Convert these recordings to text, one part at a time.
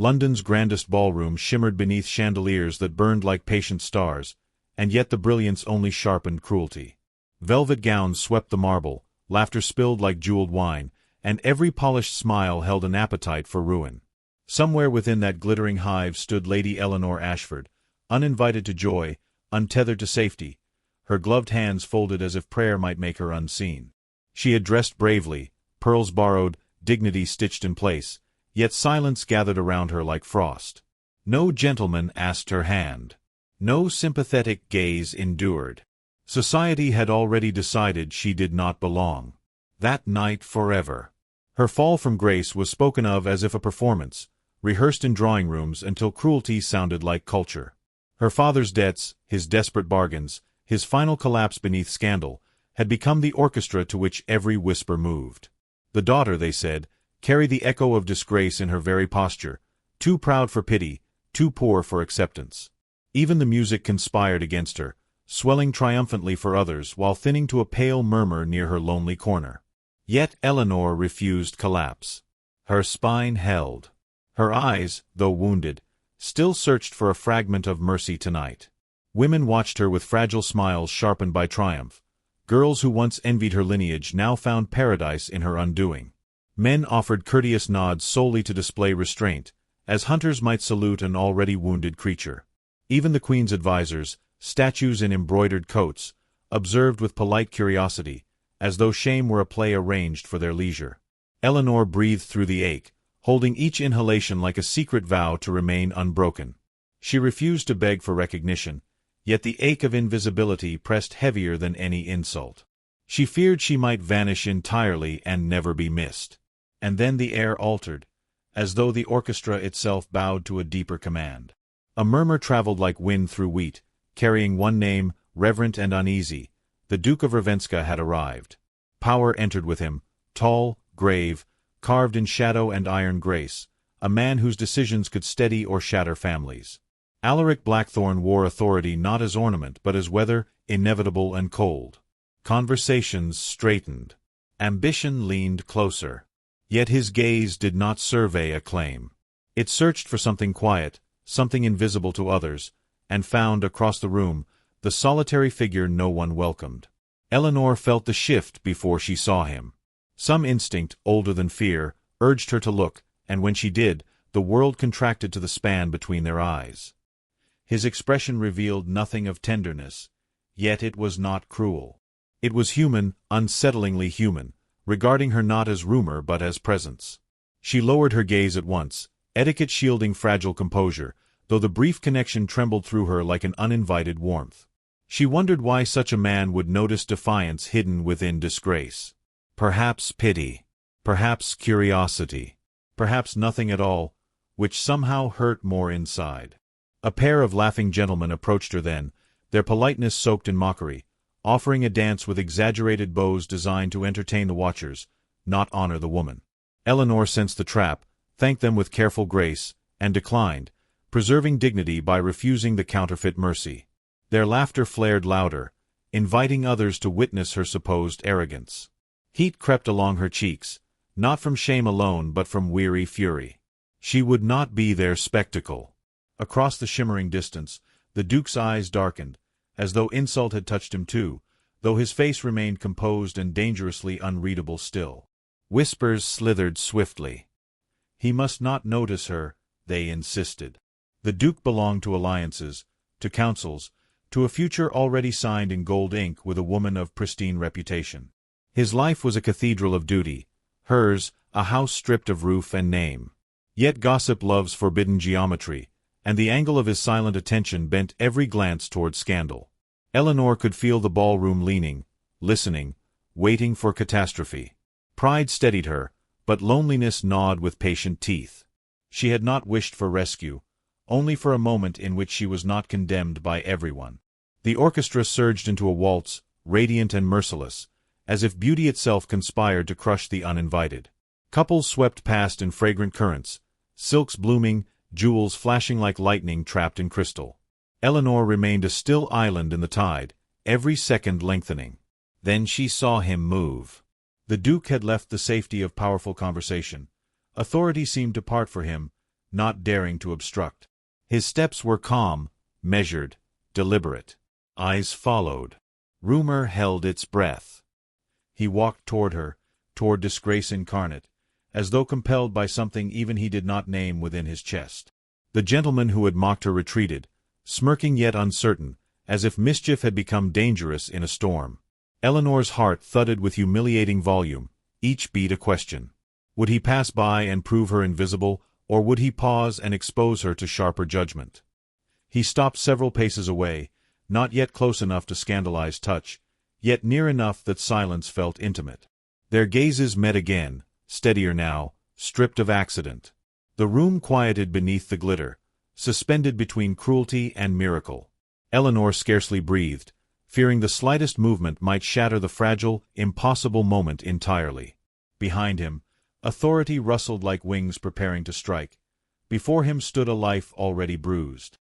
London's grandest ballroom shimmered beneath chandeliers that burned like patient stars, and yet the brilliance only sharpened cruelty. Velvet gowns swept the marble, laughter spilled like jeweled wine, and every polished smile held an appetite for ruin. Somewhere within that glittering hive stood Lady Eleanor Ashford, uninvited to joy, untethered to safety, her gloved hands folded as if prayer might make her unseen. She had dressed bravely, pearls borrowed, dignity stitched in place, yet silence gathered around her like frost. No gentleman asked her hand. No sympathetic gaze endured. Society had already decided she did not belong. That night forever. Her fall from grace was spoken of as if a performance, rehearsed in drawing rooms until cruelty sounded like culture. Her father's debts, his desperate bargains, his final collapse beneath scandal, had become the orchestra to which every whisper moved. The daughter, they said, carried the echo of disgrace in her very posture, too proud for pity, too poor for acceptance. Even the music conspired against her, swelling triumphantly for others while thinning to a pale murmur near her lonely corner. Yet Eleanor refused collapse. Her spine held. Her eyes, though wounded, still searched for a fragment of mercy tonight. Women watched her with fragile smiles sharpened by triumph. Girls who once envied her lineage now found paradise in her undoing. Men offered courteous nods solely to display restraint, as hunters might salute an already wounded creature. Even the Queen's advisers, statues in embroidered coats, observed with polite curiosity, as though shame were a play arranged for their leisure. Eleanor breathed through the ache, holding each inhalation like a secret vow to remain unbroken. She refused to beg for recognition, yet the ache of invisibility pressed heavier than any insult. She feared she might vanish entirely and never be missed. And then the air altered, as though the orchestra itself bowed to a deeper command. A murmur traveled like wind through wheat, carrying one name, reverent and uneasy. The Duke of Ravenska had arrived. Power entered with him, tall, grave, carved in shadow and iron grace, a man whose decisions could steady or shatter families. Alaric Blackthorne wore authority not as ornament but as weather, inevitable and cold. Conversations straightened. Ambition leaned closer. Yet his gaze did not survey acclaim. It searched for something quiet, something invisible to others, and found, across the room, the solitary figure no one welcomed. Eleanor felt the shift before she saw him. Some instinct, older than fear, urged her to look, and when she did, the world contracted to the span between their eyes. His expression revealed nothing of tenderness, yet it was not cruel. It was human, unsettlingly human, regarding her not as rumor but as presence. She lowered her gaze at once, etiquette shielding fragile composure, though the brief connection trembled through her like an uninvited warmth. She wondered why such a man would notice defiance hidden within disgrace. Perhaps pity. Perhaps curiosity. Perhaps nothing at all, which somehow hurt more inside. A pair of laughing gentlemen approached her then, their politeness soaked in mockery, offering a dance with exaggerated bows designed to entertain the watchers, not honor the woman. Eleanor sensed the trap, thanked them with careful grace, and declined, preserving dignity by refusing the counterfeit mercy. Their laughter flared louder, inviting others to witness her supposed arrogance. Heat crept along her cheeks, not from shame alone but from weary fury. She would not be their spectacle. Across the shimmering distance, the Duke's eyes darkened, as though insult had touched him too, though his face remained composed and dangerously unreadable still. Whispers slithered swiftly. He must not notice her, they insisted. The Duke belonged to alliances, to councils, to a future already signed in gold ink with a woman of pristine reputation. His life was a cathedral of duty, hers a house stripped of roof and name. Yet gossip loves forbidden geometry, and the angle of his silent attention bent every glance toward scandal. Eleanor could feel the ballroom leaning, listening, waiting for catastrophe. Pride steadied her, but loneliness gnawed with patient teeth. She had not wished for rescue, only for a moment in which she was not condemned by everyone. The orchestra surged into a waltz, radiant and merciless, as if beauty itself conspired to crush the uninvited. Couples swept past in fragrant currents, silks blooming, jewels flashing like lightning trapped in crystal. Eleanor remained a still island in the tide, every second lengthening. Then she saw him move. The Duke had left the safety of powerful conversation. Authority seemed to part for him, not daring to obstruct. His steps were calm, measured, deliberate. Eyes followed. Rumor held its breath. He walked toward her, toward disgrace incarnate, as though compelled by something even he did not name within his chest. The gentleman who had mocked her retreated, smirking yet uncertain, as if mischief had become dangerous in a storm. Eleanor's heart thudded with humiliating volume, each beat a question. Would he pass by and prove her invisible, or would he pause and expose her to sharper judgment? He stopped several paces away, not yet close enough to scandalize touch, yet near enough that silence felt intimate. Their gazes met again, steadier now, stripped of accident. The room quieted beneath the glitter, suspended between cruelty and miracle. Eleanor scarcely breathed, fearing the slightest movement might shatter the fragile, impossible moment entirely. Behind him, authority rustled like wings preparing to strike. Before him stood a life already bruised.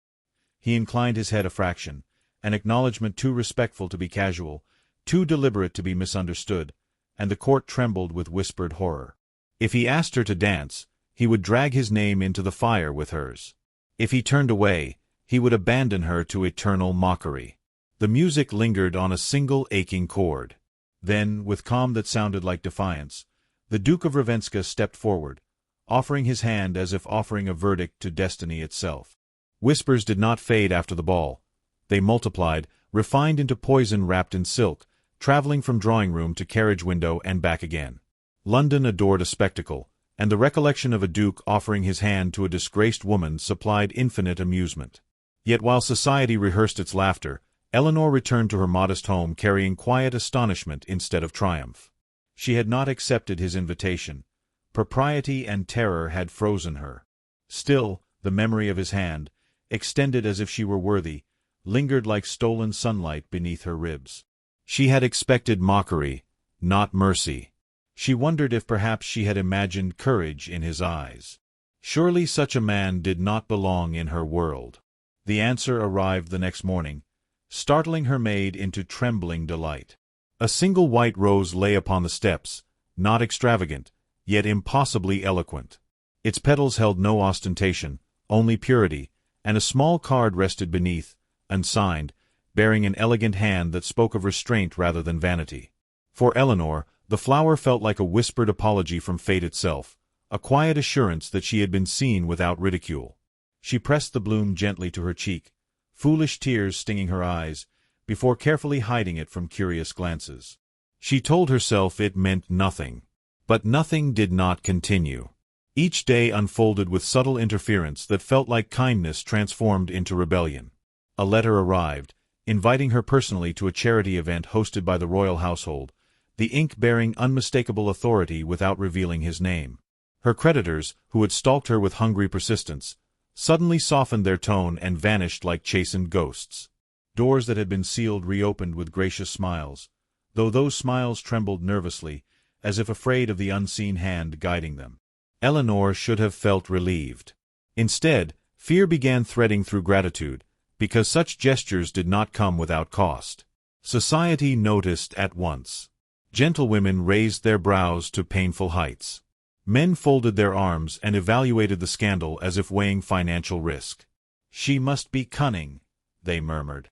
He inclined his head a fraction, an acknowledgment too respectful to be casual, too deliberate to be misunderstood, and the court trembled with whispered horror. If he asked her to dance, he would drag his name into the fire with hers. If he turned away, he would abandon her to eternal mockery. The music lingered on a single aching chord. Then, with calm that sounded like defiance, the Duke of Ravenska stepped forward, offering his hand as if offering a verdict to destiny itself. Whispers did not fade after the ball. They multiplied, refined into poison wrapped in silk, traveling from drawing-room to carriage window and back again. London adored a spectacle, and the recollection of a duke offering his hand to a disgraced woman supplied infinite amusement. Yet while society rehearsed its laughter, Eleanor returned to her modest home carrying quiet astonishment instead of triumph. She had not accepted his invitation. Propriety and terror had frozen her. Still, the memory of his hand, extended as if she were worthy, lingered like stolen sunlight beneath her ribs. She had expected mockery, not mercy. She wondered if perhaps she had imagined courage in his eyes. Surely such a man did not belong in her world. The answer arrived the next morning, startling her maid into trembling delight. A single white rose lay upon the steps, not extravagant, yet impossibly eloquent. Its petals held no ostentation, only purity, and a small card rested beneath, unsigned, bearing an elegant hand that spoke of restraint rather than vanity. For Eleanor, the flower felt like a whispered apology from fate itself, a quiet assurance that she had been seen without ridicule. She pressed the bloom gently to her cheek, foolish tears stinging her eyes, before carefully hiding it from curious glances. She told herself it meant nothing. But nothing did not continue. Each day unfolded with subtle interference that felt like kindness transformed into rebellion. A letter arrived, inviting her personally to a charity event hosted by the royal household, the ink bearing unmistakable authority without revealing his name. Her creditors, who had stalked her with hungry persistence, suddenly softened their tone and vanished like chastened ghosts. Doors that had been sealed reopened with gracious smiles, though those smiles trembled nervously, as if afraid of the unseen hand guiding them. Eleanor should have felt relieved. Instead, fear began threading through gratitude, because such gestures did not come without cost. Society noticed at once. Gentlewomen raised their brows to painful heights. Men folded their arms and evaluated the scandal as if weighing financial risk. "She must be cunning," they murmured.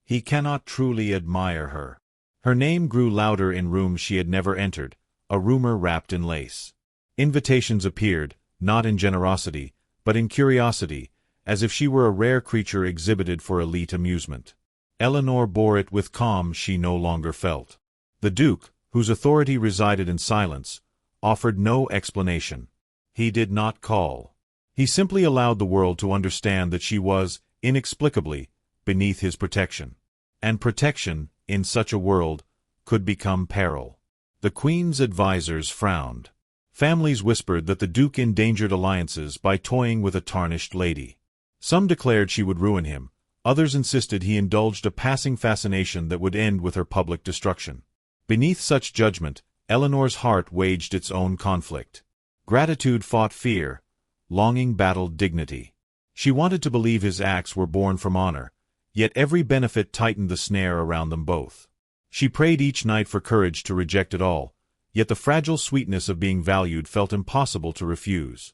"He cannot truly admire her." Her name grew louder in rooms she had never entered, a rumor wrapped in lace. Invitations appeared, not in generosity, but in curiosity, as if she were a rare creature exhibited for elite amusement. Eleanor bore it with calm she no longer felt. The Duke, whose authority resided in silence, offered no explanation. He did not call. He simply allowed the world to understand that she was, inexplicably, beneath his protection. And protection, in such a world, could become peril. The Queen's advisers frowned. Families whispered that the Duke endangered alliances by toying with a tarnished lady. Some declared she would ruin him, others insisted he indulged a passing fascination that would end with her public destruction. Beneath such judgment, Eleanor's heart waged its own conflict. Gratitude fought fear, longing battled dignity. She wanted to believe his acts were born from honor, yet every benefit tightened the snare around them both. She prayed each night for courage to reject it all, yet the fragile sweetness of being valued felt impossible to refuse.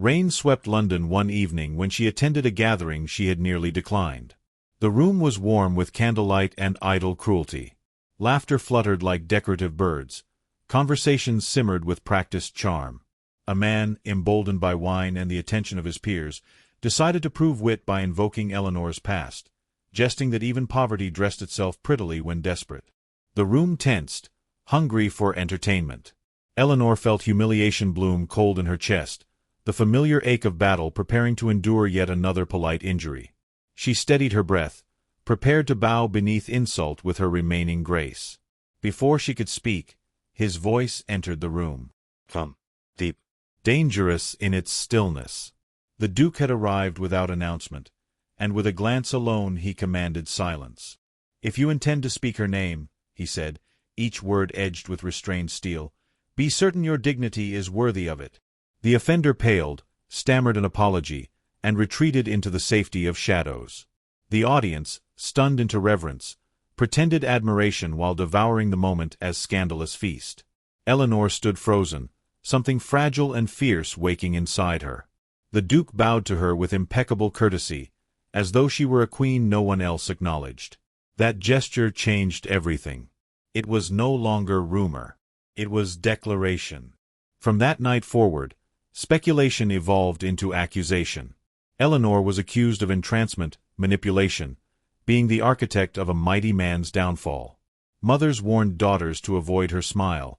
Rain swept London one evening when she attended a gathering she had nearly declined. The room was warm with candlelight and idle cruelty. Laughter fluttered like decorative birds. Conversations simmered with practiced charm. A man, emboldened by wine and the attention of his peers, decided to prove wit by invoking Eleanor's past, jesting that even poverty dressed itself prettily when desperate. The room tensed, hungry for entertainment. Eleanor felt humiliation bloom cold in her chest, the familiar ache of battle preparing to endure yet another polite injury. She steadied her breath, prepared to bow beneath insult with her remaining grace. Before she could speak, his voice entered the room. Come, deep. Dangerous in its stillness. The Duke had arrived without announcement, and with a glance alone he commanded silence. "If you intend to speak her name," he said, each word edged with restrained steel, "be certain your dignity is worthy of it." The offender paled, stammered an apology, and retreated into the safety of shadows. The audience, stunned into reverence, pretended admiration while devouring the moment as scandalous feast. Eleanor stood frozen, something fragile and fierce waking inside her. The Duke bowed to her with impeccable courtesy, as though she were a queen no one else acknowledged. That gesture changed everything. It was no longer rumor. It was declaration. From that night forward, speculation evolved into accusation. Eleanor was accused of entrancement, manipulation, being the architect of a mighty man's downfall. Mothers warned daughters to avoid her smile.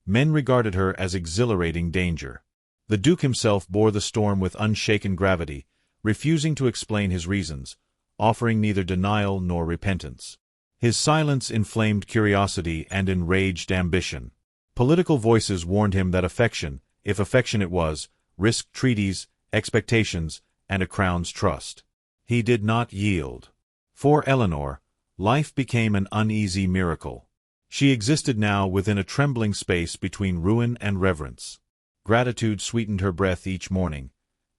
Men regarded her as exhilarating danger. The Duke himself bore the storm with unshaken gravity, refusing to explain his reasons, offering neither denial nor repentance. His silence inflamed curiosity and enraged ambition. Political voices warned him that affection, if affection it was, risked treaties, expectations, and a crown's trust. He did not yield. For Eleanor, life became an uneasy miracle. She existed now within a trembling space between ruin and reverence. Gratitude sweetened her breath each morning.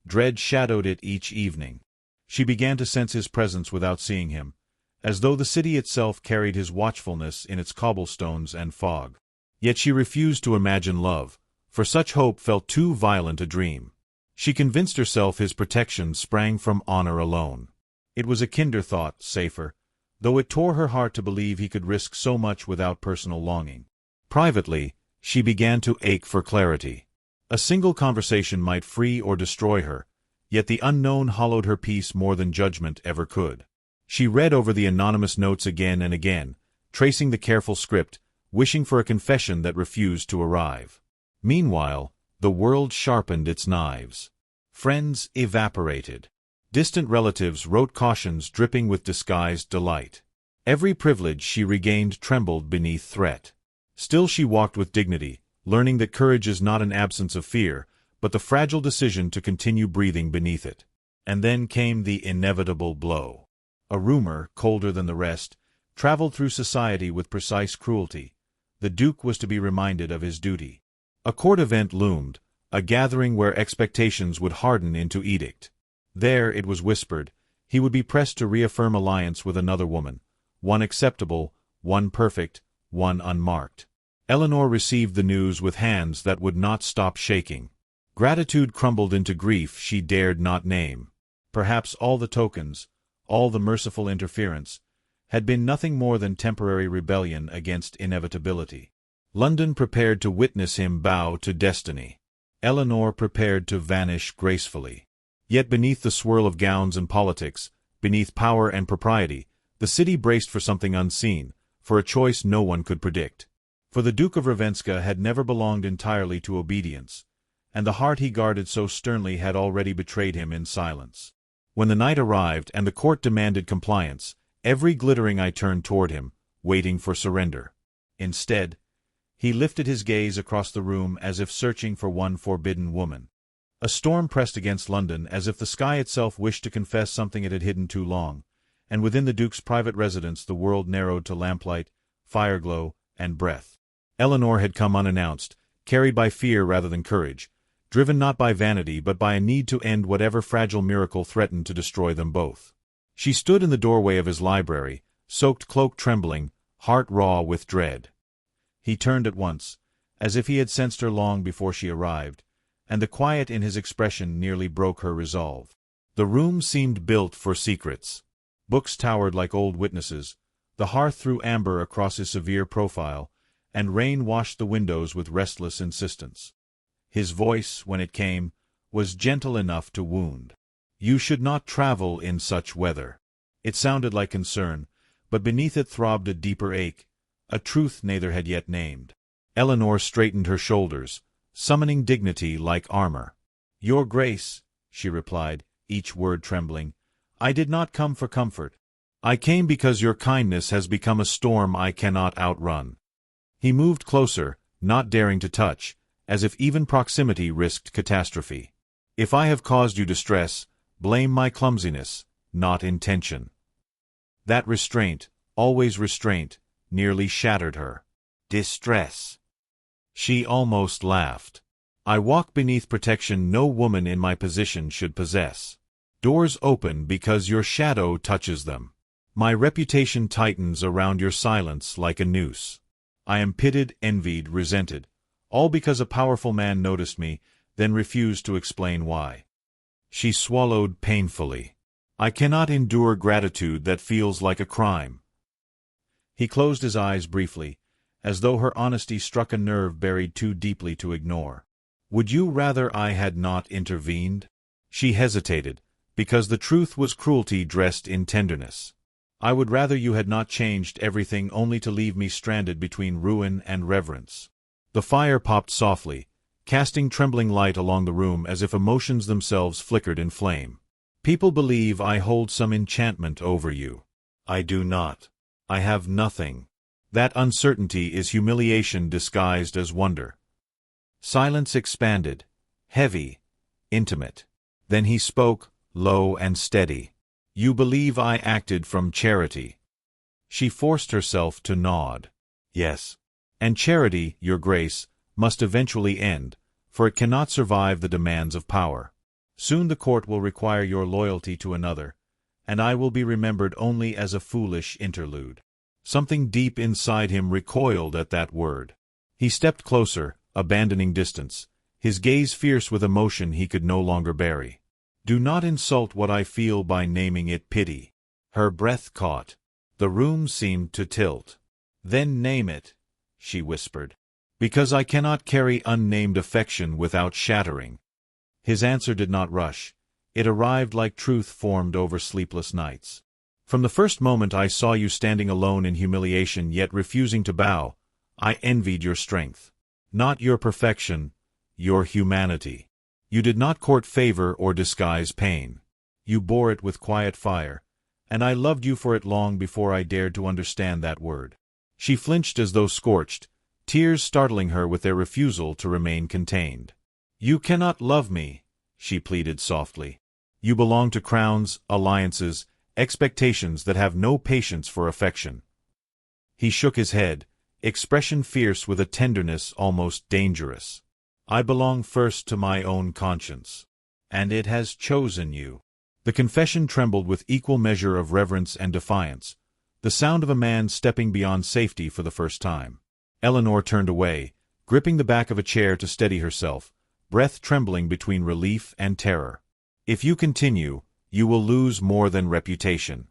Dread shadowed it each evening. She began to sense his presence without seeing him, as though the city itself carried his watchfulness in its cobblestones and fog. Yet she refused to imagine love, for such hope felt too violent a dream. She convinced herself his protection sprang from honor alone. It was a kinder thought, safer, though it tore her heart to believe he could risk so much without personal longing. Privately, she began to ache for clarity. A single conversation might free or destroy her, yet the unknown hollowed her peace more than judgment ever could. She read over the anonymous notes again and again, tracing the careful script, wishing for a confession that refused to arrive. Meanwhile, the world sharpened its knives. Friends evaporated. Distant relatives wrote cautions dripping with disguised delight. Every privilege she regained trembled beneath threat. Still she walked with dignity, learning that courage is not an absence of fear, but the fragile decision to continue breathing beneath it. And then came the inevitable blow. A rumor, colder than the rest, traveled through society with precise cruelty. The Duke was to be reminded of his duty. A court event loomed, a gathering where expectations would harden into edict. There, it was whispered, he would be pressed to reaffirm alliance with another woman, one acceptable, one perfect, one unmarked. Eleanor received the news with hands that would not stop shaking. Gratitude crumbled into grief she dared not name. Perhaps all the tokens, all the merciful interference, had been nothing more than temporary rebellion against inevitability. London prepared to witness him bow to destiny. Eleanor prepared to vanish gracefully. Yet beneath the swirl of gowns and politics, beneath power and propriety, the city braced for something unseen, for a choice no one could predict. For the Duke of Ravenska had never belonged entirely to obedience, and the heart he guarded so sternly had already betrayed him in silence. When the night arrived and the court demanded compliance, every glittering eye turned toward him, waiting for surrender. Instead, he lifted his gaze across the room as if searching for one forbidden woman. A storm pressed against London as if the sky itself wished to confess something it had hidden too long, and within the Duke's private residence the world narrowed to lamplight, fireglow, and breath. Eleanor had come unannounced, carried by fear rather than courage, driven not by vanity but by a need to end whatever fragile miracle threatened to destroy them both. She stood in the doorway of his library, soaked cloak trembling, heart raw with dread. He turned at once, as if he had sensed her long before she arrived, and the quiet in his expression nearly broke her resolve. The room seemed built for secrets. Books towered like old witnesses, the hearth threw amber across his severe profile, and rain washed the windows with restless insistence. His voice, when it came, was gentle enough to wound. "You should not travel in such weather." It sounded like concern, but beneath it throbbed a deeper ache, a truth neither had yet named. Eleanor straightened her shoulders, summoning dignity like armor. "Your Grace," she replied, each word trembling, "I did not come for comfort. I came because your kindness has become a storm I cannot outrun." He moved closer, not daring to touch, as if even proximity risked catastrophe. "If I have caused you distress, blame my clumsiness, not intention." That restraint, always restraint, nearly shattered her. "Distress." She almost laughed. "I walk beneath protection no woman in my position should possess. Doors open because your shadow touches them. My reputation tightens around your silence like a noose. I am pitted, envied, resented, all because a powerful man noticed me, then refused to explain why." She swallowed painfully. "I cannot endure gratitude that feels like a crime." He closed his eyes briefly, as though her honesty struck a nerve buried too deeply to ignore. "Would you rather I had not intervened?" She hesitated, because the truth was cruelty dressed in tenderness. "I would rather you had not changed everything only to leave me stranded between ruin and reverence." The fire popped softly, casting trembling light along the room as if emotions themselves flickered in flame. "People believe I hold some enchantment over you. I do not. I have nothing. That uncertainty is humiliation disguised as wonder." Silence expanded, heavy, intimate. Then he spoke, low and steady. "You believe I acted from charity." She forced herself to nod. "Yes. And charity, Your Grace, must eventually end, for it cannot survive the demands of power. Soon the court will require your loyalty to another, and I will be remembered only as a foolish interlude." Something deep inside him recoiled at that word. He stepped closer, abandoning distance, his gaze fierce with emotion he could no longer bury. "Do not insult what I feel by naming it pity." Her breath caught. The room seemed to tilt. "Then name it," she whispered. "Because I cannot carry unnamed affection without shattering." His answer did not rush. It arrived like truth formed over sleepless nights. "From the first moment I saw you standing alone in humiliation yet refusing to bow, I envied your strength. Not your perfection, your humanity. You did not court favor or disguise pain. You bore it with quiet fire, and I loved you for it long before I dared to understand that word." She flinched as though scorched, tears startling her with their refusal to remain contained. "You cannot love me," she pleaded softly. "You belong to crowns, alliances, expectations that have no patience for affection." He shook his head, expression fierce with a tenderness almost dangerous. "I belong first to my own conscience. And it has chosen you." The confession trembled with equal measure of reverence and defiance, the sound of a man stepping beyond safety for the first time. Eleanor turned away, gripping the back of a chair to steady herself, breath trembling between relief and terror. "If you continue, you will lose more than reputation."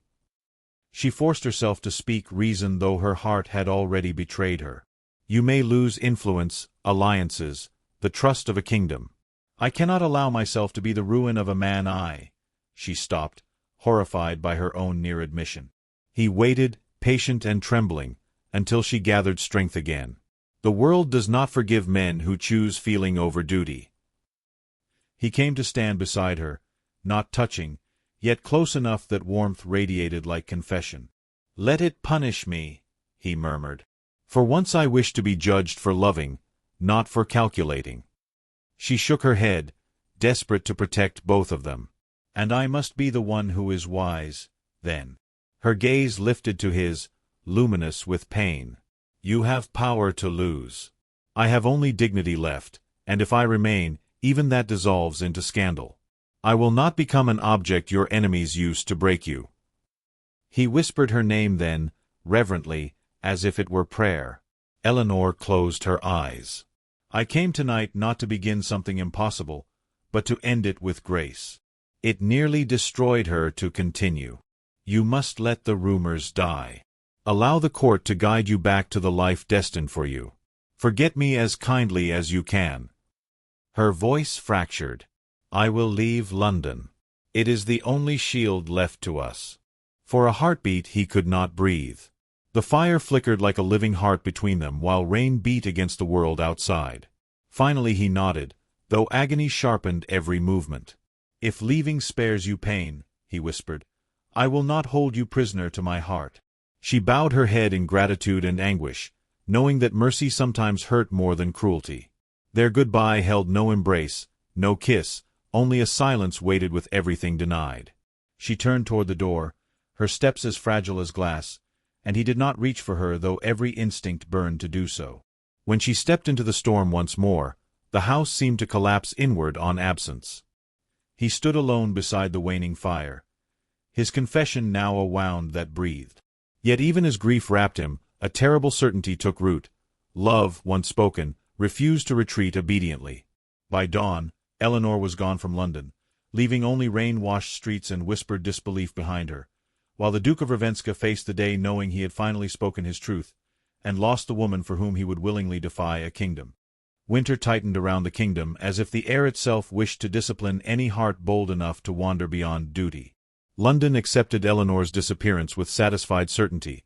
She forced herself to speak reason though her heart had already betrayed her. "You may lose influence, alliances, the trust of a kingdom. I cannot allow myself to be the ruin of a man I—" She stopped, horrified by her own near admission. He waited, patient and trembling, until she gathered strength again. "The world does not forgive men who choose feeling over duty." He came to stand beside her, not touching, yet close enough that warmth radiated like confession. "Let it punish me," he murmured. "For once I wish to be judged for loving, not for calculating." She shook her head, desperate to protect both of them. "And I must be the one who is wise, then." Her gaze lifted to his, luminous with pain. "You have power to lose. I have only dignity left, and if I remain, even that dissolves into scandal. I will not become an object your enemies use to break you." He whispered her name then, reverently, as if it were prayer. Eleanor closed her eyes. I came tonight not to begin something impossible, but to end it with grace. It nearly destroyed her to continue. You must let the rumors die. Allow the court to guide you back to the life destined for you. Forget me as kindly as you can. Her voice fractured. I will leave London. It is the only shield left to us. For a heartbeat he could not breathe. The fire flickered like a living heart between them while rain beat against the world outside. Finally he nodded, though agony sharpened every movement. If leaving spares you pain, he whispered, I will not hold you prisoner to my heart. She bowed her head in gratitude and anguish, knowing that mercy sometimes hurt more than cruelty. Their goodbye held no embrace, no kiss, only a silence weighted with everything denied. She turned toward the door, her steps as fragile as glass, and he did not reach for her though every instinct burned to do so. When she stepped into the storm once more, the house seemed to collapse inward on absence. He stood alone beside the waning fire, his confession now a wound that breathed. Yet even as grief wrapped him, a terrible certainty took root. Love, once spoken, refused to retreat obediently. By dawn, Eleanor was gone from London, leaving only rain-washed streets and whispered disbelief behind her, while the Duke of Ravenska faced the day knowing he had finally spoken his truth, and lost the woman for whom he would willingly defy a kingdom. Winter tightened around the kingdom as if the air itself wished to discipline any heart bold enough to wander beyond duty. London accepted Eleanor's disappearance with satisfied certainty.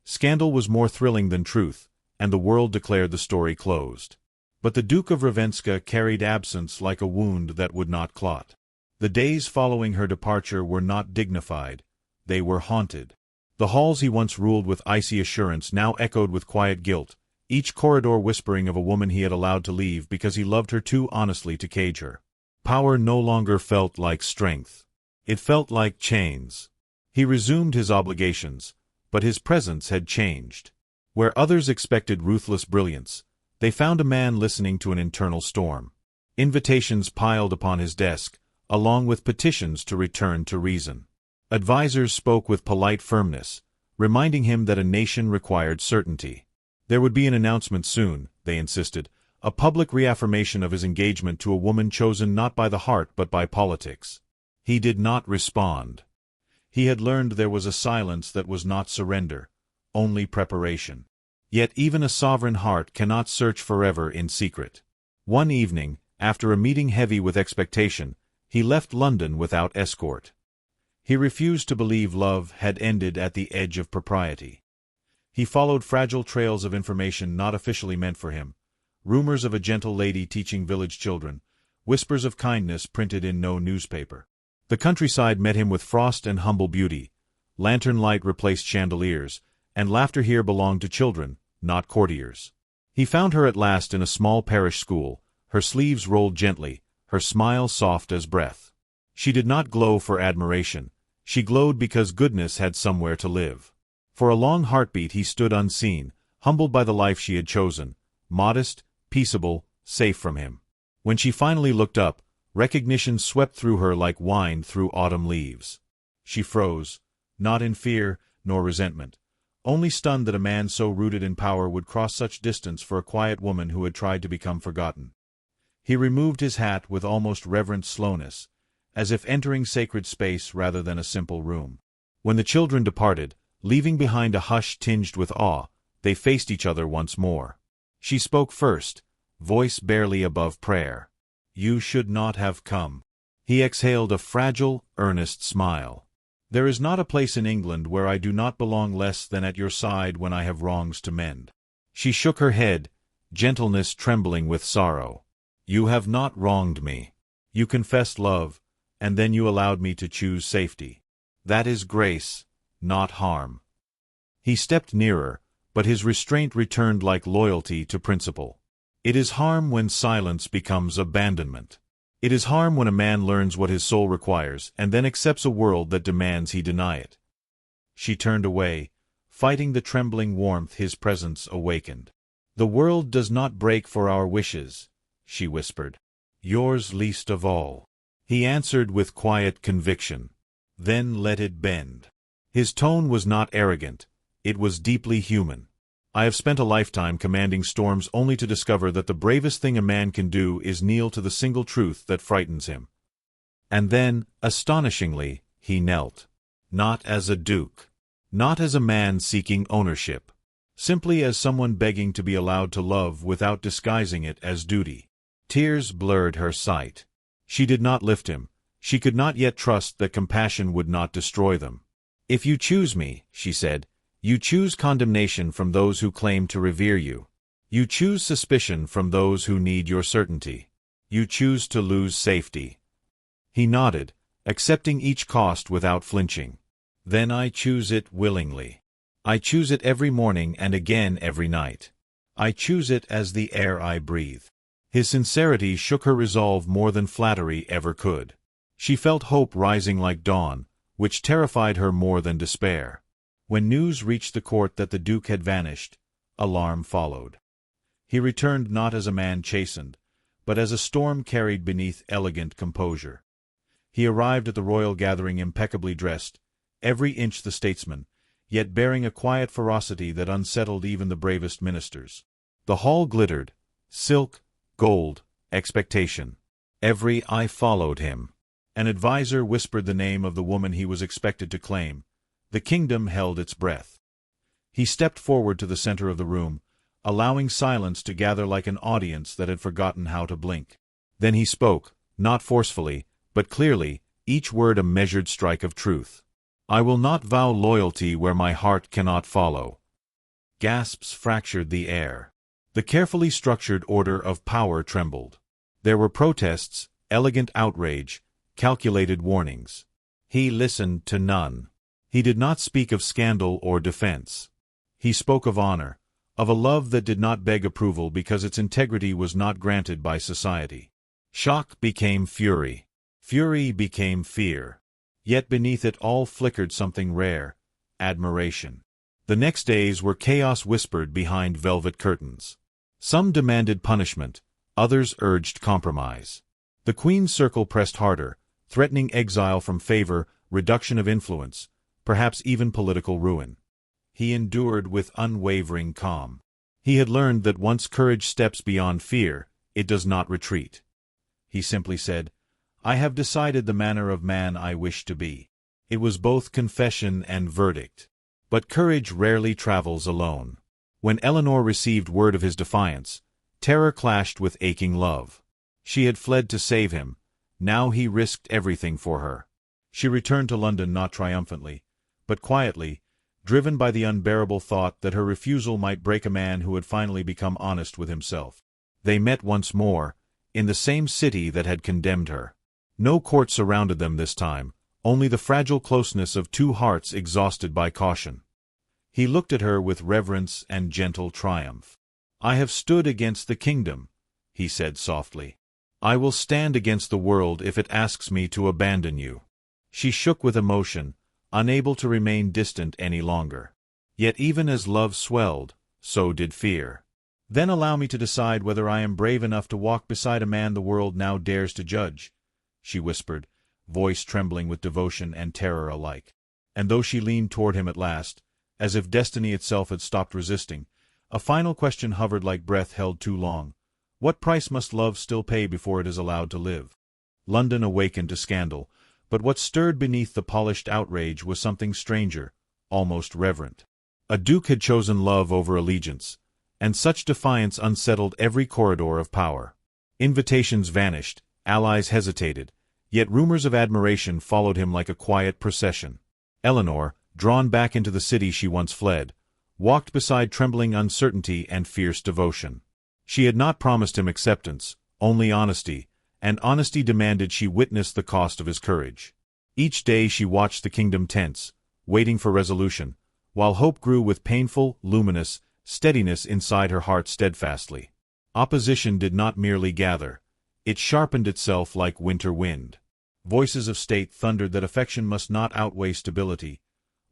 Scandal was more thrilling than truth, and the world declared the story closed. But the Duke of Ravenska carried absence like a wound that would not clot. The days following her departure were not dignified, they were haunted. The halls he once ruled with icy assurance now echoed with quiet guilt, each corridor whispering of a woman he had allowed to leave because he loved her too honestly to cage her. Power no longer felt like strength. It felt like chains. He resumed his obligations, but his presence had changed. Where others expected ruthless brilliance, they found a man listening to an internal storm. Invitations piled upon his desk, along with petitions to return to reason. Advisers spoke with polite firmness, reminding him that a nation required certainty. There would be an announcement soon, they insisted, a public reaffirmation of his engagement to a woman chosen not by the heart but by politics. He did not respond. He had learned there was a silence that was not surrender, only preparation. Yet even a sovereign heart cannot search forever in secret. One evening, after a meeting heavy with expectation, he left London without escort. He refused to believe love had ended at the edge of propriety. He followed fragile trails of information not officially meant for him, rumors of a gentle lady teaching village children, whispers of kindness printed in no newspaper. The countryside met him with frost and humble beauty. Lantern light replaced chandeliers, and laughter here belonged to children, not courtiers. He found her at last in a small parish school, her sleeves rolled gently, her smile soft as breath. She did not glow for admiration. She glowed because goodness had somewhere to live. For a long heartbeat he stood unseen, humbled by the life she had chosen, modest, peaceable, safe from him. When she finally looked up, recognition swept through her like wine through autumn leaves. She froze, not in fear nor resentment, only stunned that a man so rooted in power would cross such distance for a quiet woman who had tried to become forgotten. He removed his hat with almost reverent slowness, as if entering sacred space rather than a simple room. When the children departed, leaving behind a hush tinged with awe, they faced each other once more. She spoke first, voice barely above prayer. You should not have come. He exhaled a fragile, earnest smile. There is not a place in England where I do not belong less than at your side when I have wrongs to mend. She shook her head, gentleness trembling with sorrow. You have not wronged me. You confessed love, and then you allowed me to choose safety. That is grace, not harm. He stepped nearer, but his restraint returned like loyalty to principle. It is harm when silence becomes abandonment. It is harm when a man learns what his soul requires and then accepts a world that demands he deny it. She turned away, fighting the trembling warmth his presence awakened. The world does not break for our wishes, she whispered. Yours least of all. He answered with quiet conviction. Then let it bend. His tone was not arrogant, it was deeply human. I have spent a lifetime commanding storms only to discover that the bravest thing a man can do is kneel to the single truth that frightens him. And then, astonishingly, he knelt. Not as a duke. Not as a man seeking ownership. Simply as someone begging to be allowed to love without disguising it as duty. Tears blurred her sight. She did not lift him. She could not yet trust that compassion would not destroy them. "If you choose me," she said, "you choose condemnation from those who claim to revere you. You choose suspicion from those who need your certainty. You choose to lose safety." He nodded, accepting each cost without flinching. "Then I choose it willingly. I choose it every morning and again every night. I choose it as the air I breathe." His sincerity shook her resolve more than flattery ever could. She felt hope rising like dawn, which terrified her more than despair. When news reached the court that the Duke had vanished, alarm followed. He returned not as a man chastened, but as a storm carried beneath elegant composure. He arrived at the royal gathering impeccably dressed, every inch the statesman, yet bearing a quiet ferocity that unsettled even the bravest ministers. The hall glittered, silk, gold, expectation. Every eye followed him. An adviser whispered the name of the woman he was expected to claim. The kingdom held its breath. He stepped forward to the center of the room, allowing silence to gather like an audience that had forgotten how to blink. Then he spoke, not forcefully, but clearly, each word a measured strike of truth. "I will not vow loyalty where my heart cannot follow." Gasps fractured the air. The carefully structured order of power trembled. There were protests, elegant outrage, calculated warnings. He listened to none. He did not speak of scandal or defense. He spoke of honor, of a love that did not beg approval because its integrity was not granted by society. Shock became fury. Fury became fear. Yet beneath it all flickered something rare, admiration. The next days were chaos whispered behind velvet curtains. Some demanded punishment, others urged compromise. The Queen's circle pressed harder, threatening exile from favor, reduction of influence, perhaps even political ruin. He endured with unwavering calm. He had learned that once courage steps beyond fear, it does not retreat. He simply said, "I have decided the manner of man I wish to be." It was both confession and verdict. But courage rarely travels alone. When Eleanor received word of his defiance, terror clashed with aching love. She had fled to save him. Now he risked everything for her. She returned to London not triumphantly, but quietly, driven by the unbearable thought that her refusal might break a man who had finally become honest with himself. They met once more, in the same city that had condemned her. No court surrounded them this time, only the fragile closeness of two hearts exhausted by caution. He looked at her with reverence and gentle triumph. "I have stood against the kingdom," he said softly. "I will stand against the world if it asks me to abandon you." She shook with emotion, unable to remain distant any longer. Yet even as love swelled, so did fear. "Then allow me to decide whether I am brave enough to walk beside a man the world now dares to judge," she whispered, voice trembling with devotion and terror alike. And though she leaned toward him at last, as if destiny itself had stopped resisting, a final question hovered like breath held too long. What price must love still pay before it is allowed to live? London awakened to scandal, but what stirred beneath the polished outrage was something stranger, almost reverent. A duke had chosen love over allegiance, and such defiance unsettled every corridor of power. Invitations vanished, allies hesitated, yet rumors of admiration followed him like a quiet procession. Eleanor, drawn back into the city she once fled, walked beside trembling uncertainty and fierce devotion. She had not promised him acceptance, only honesty, and honesty demanded she witness the cost of his courage. Each day she watched the kingdom tense, waiting for resolution, while hope grew with painful, luminous steadiness inside her heart steadfastly. Opposition did not merely gather. It sharpened itself like winter wind. Voices of state thundered that affection must not outweigh stability,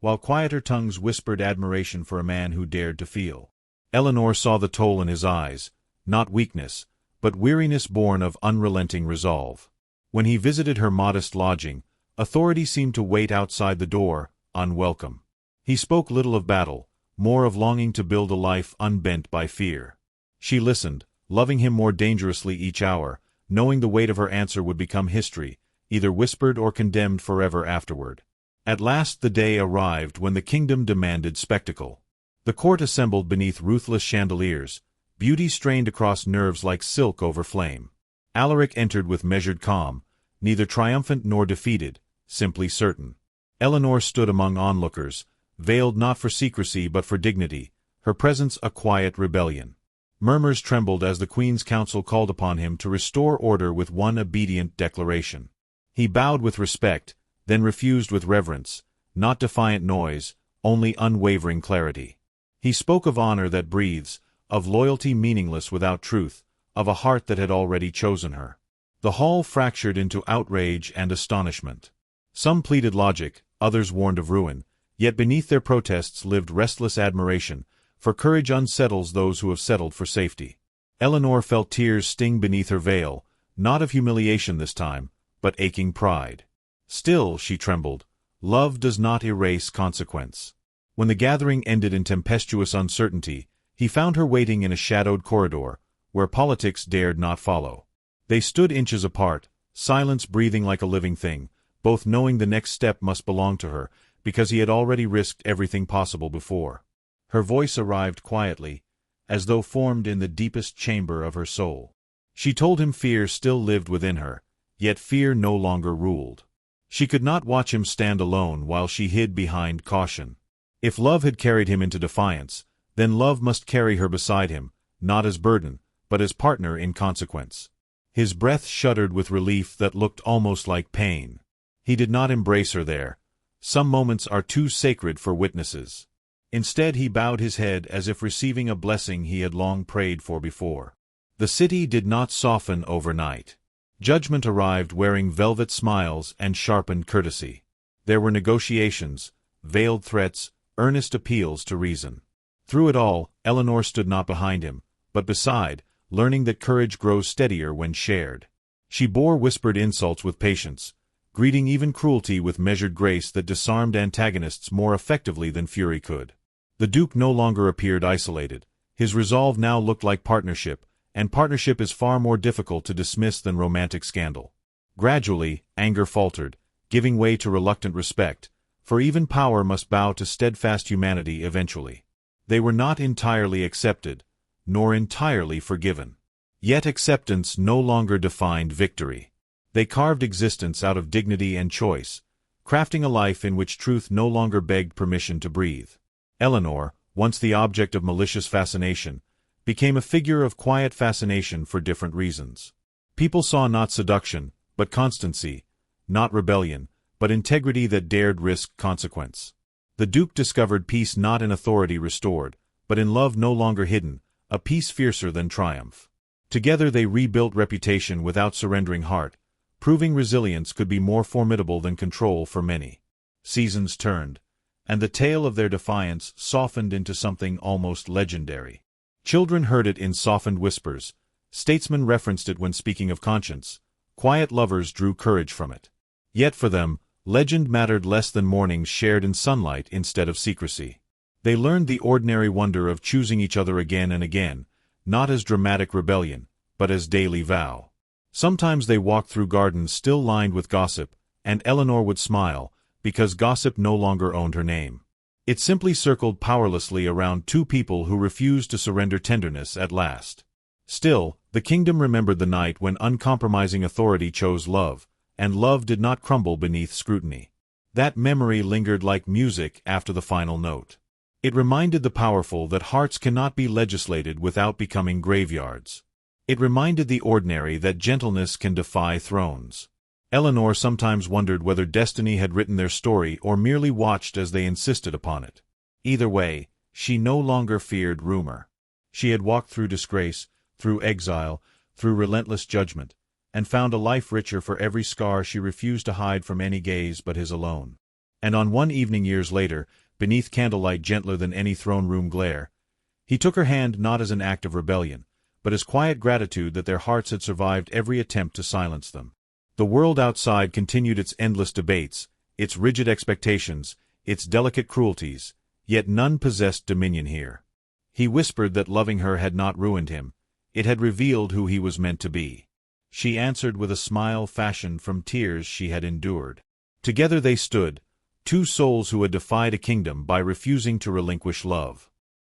while quieter tongues whispered admiration for a man who dared to feel. Eleanor saw the toll in his eyes, not weakness, but weariness born of unrelenting resolve. When he visited her modest lodging, authority seemed to wait outside the door, unwelcome. He spoke little of battle, more of longing to build a life unbent by fear. She listened, loving him more dangerously each hour, knowing the weight of her answer would become history, either whispered or condemned forever afterward. At last the day arrived when the kingdom demanded spectacle. The court assembled beneath ruthless chandeliers, beauty strained across nerves like silk over flame. Alaric entered with measured calm, neither triumphant nor defeated, simply certain. Eleanor stood among onlookers, veiled not for secrecy but for dignity, her presence a quiet rebellion. Murmurs trembled as the Queen's council called upon him to restore order with one obedient declaration. He bowed with respect, then refused with reverence, not defiant noise, only unwavering clarity. He spoke of honor that breathes, of loyalty meaningless without truth, of a heart that had already chosen her. The hall fractured into outrage and astonishment. Some pleaded logic, others warned of ruin, yet beneath their protests lived restless admiration, for courage unsettles those who have settled for safety. Eleanor felt tears sting beneath her veil, not of humiliation this time, but aching pride. Still, she trembled, love does not erase consequence. When the gathering ended in tempestuous uncertainty, he found her waiting in a shadowed corridor, where politics dared not follow. They stood inches apart, silence breathing like a living thing, both knowing the next step must belong to her, because he had already risked everything possible before. Her voice arrived quietly, as though formed in the deepest chamber of her soul. She told him fear still lived within her, yet fear no longer ruled. She could not watch him stand alone while she hid behind caution. If love had carried him into defiance, then love must carry her beside him, not as burden, but as partner in consequence. His breath shuddered with relief that looked almost like pain. He did not embrace her there. Some moments are too sacred for witnesses. Instead he bowed his head as if receiving a blessing he had long prayed for before. The city did not soften overnight. Judgment arrived wearing velvet smiles and sharpened courtesy. There were negotiations, veiled threats, earnest appeals to reason. Through it all, Eleanor stood not behind him, but beside, learning that courage grows steadier when shared. She bore whispered insults with patience, greeting even cruelty with measured grace that disarmed antagonists more effectively than fury could. The Duke no longer appeared isolated. His resolve now looked like partnership, and partnership is far more difficult to dismiss than romantic scandal. Gradually, anger faltered, giving way to reluctant respect, for even power must bow to steadfast humanity eventually. They were not entirely accepted, nor entirely forgiven. Yet acceptance no longer defined victory. They carved existence out of dignity and choice, crafting a life in which truth no longer begged permission to breathe. Eleanor, once the object of malicious fascination, became a figure of quiet fascination for different reasons. People saw not seduction, but constancy, not rebellion, but integrity that dared risk consequence. The Duke discovered peace not in authority restored, but in love no longer hidden, a peace fiercer than triumph. Together they rebuilt reputation without surrendering heart, proving resilience could be more formidable than control for many. Seasons turned, and the tale of their defiance softened into something almost legendary. Children heard it in softened whispers, statesmen referenced it when speaking of conscience, quiet lovers drew courage from it. Yet for them, legend mattered less than mornings shared in sunlight instead of secrecy. They learned the ordinary wonder of choosing each other again and again, not as dramatic rebellion, but as daily vow. Sometimes they walked through gardens still lined with gossip, and Eleanor would smile, because gossip no longer owned her name. It simply circled powerlessly around two people who refused to surrender tenderness at last. Still, the kingdom remembered the night when uncompromising authority chose love, and love did not crumble beneath scrutiny. That memory lingered like music after the final note. It reminded the powerful that hearts cannot be legislated without becoming graveyards. It reminded the ordinary that gentleness can defy thrones. Eleanor sometimes wondered whether destiny had written their story or merely watched as they insisted upon it. Either way, she no longer feared rumor. She had walked through disgrace, through exile, through relentless judgment, and found a life richer for every scar she refused to hide from any gaze but his alone. And on one evening years later, beneath candlelight gentler than any throne-room glare, he took her hand not as an act of rebellion, but as quiet gratitude that their hearts had survived every attempt to silence them. The world outside continued its endless debates, its rigid expectations, its delicate cruelties, Yet none possessed dominion here. He whispered that loving her had not ruined him, it had revealed who he was meant to be. She answered with a smile fashioned from tears she had endured. Together they stood, two souls who had defied a kingdom by refusing to relinquish love.